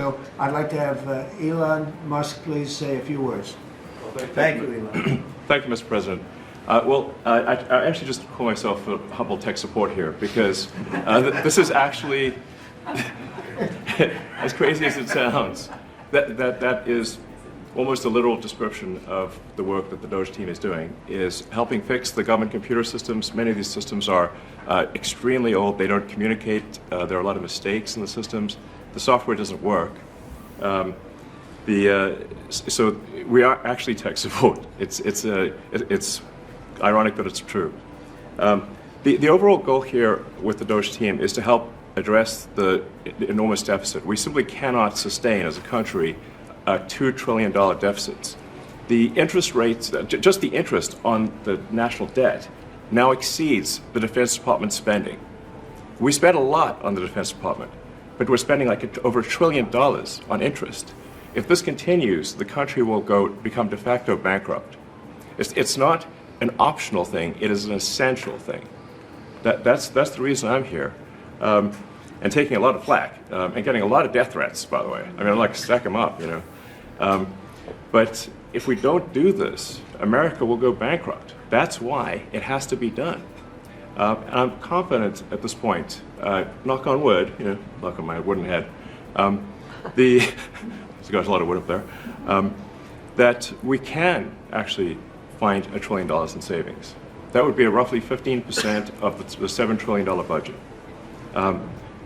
So I'd like to have Elon Musk please say a few words. Well, Thank you, Elon. Thank you, Mr. President. I actually just call myself a humble tech support here because this is actually, as crazy as it sounds, that is almost a literal description of the work that the Doge team is doing, is helping fix the government computer systems. Many of these systems are extremely old. They don't communicate. There are a lot of mistakes in the systems. The software doesn't work. So we are actually tech support. It's ironic, but it's true. The overall goal here with the Doge team is to help address the enormous deficit. We simply cannot sustain as a country $2 trillion deficits. The interest rates, just the interest on the national debt, now exceeds the Defense Department spending. We spend a lot on the Defense Department, but we're spending like over $1 trillion on interest. If this continues, the country will become de facto bankrupt. It's not an optional thing, it is an essential thing. That's the reason I'm here. And taking a lot of flack, and getting a lot of death threats, by the way. I mean, I'd like to stack them up, you know. But if we don't do this, America will go bankrupt. That's why it has to be done. And I'm confident at this point, knock on wood, you know, knock on my wooden head, there's a lot of wood up there, that we can actually find $1 trillion in savings. That would be roughly 15% of the $7 trillion budget.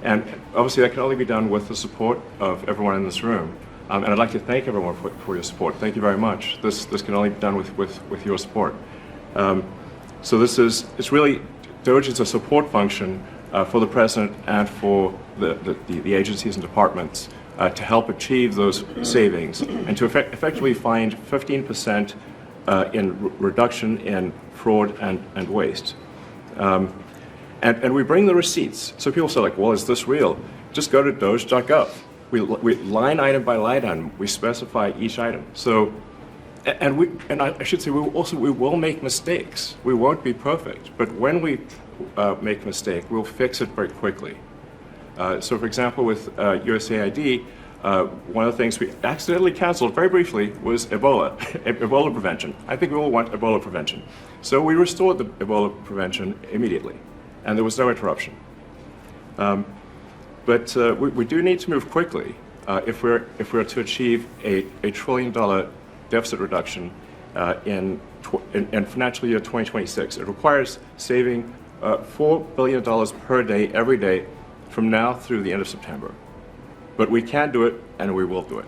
And obviously that can only be done with the support of everyone in this room. And I'd like to thank everyone for your support. Thank you very much. This can only be done with your support. So it's really, Doge is a support function for the President and for the agencies and departments to help achieve those savings and to effectively find 15% in reduction in fraud and waste. And we bring the receipts. So people say, like, well, is this real? Just go to doge.gov. We line item by line item, we specify each item. So, and I should say, we will make mistakes. We won't be perfect, but when we make a mistake, we'll fix it very quickly. So, for example, with USAID, one of the things we accidentally canceled very briefly was Ebola, Ebola prevention. I think we all want Ebola prevention. So we restored the Ebola prevention immediately, and there was no interruption. But we do need to move quickly if we're to achieve a $1 trillion deficit reduction in financial year 2026. It requires saving $4 billion per day, every day, from now through the end of September. But we can do it, and we will do it.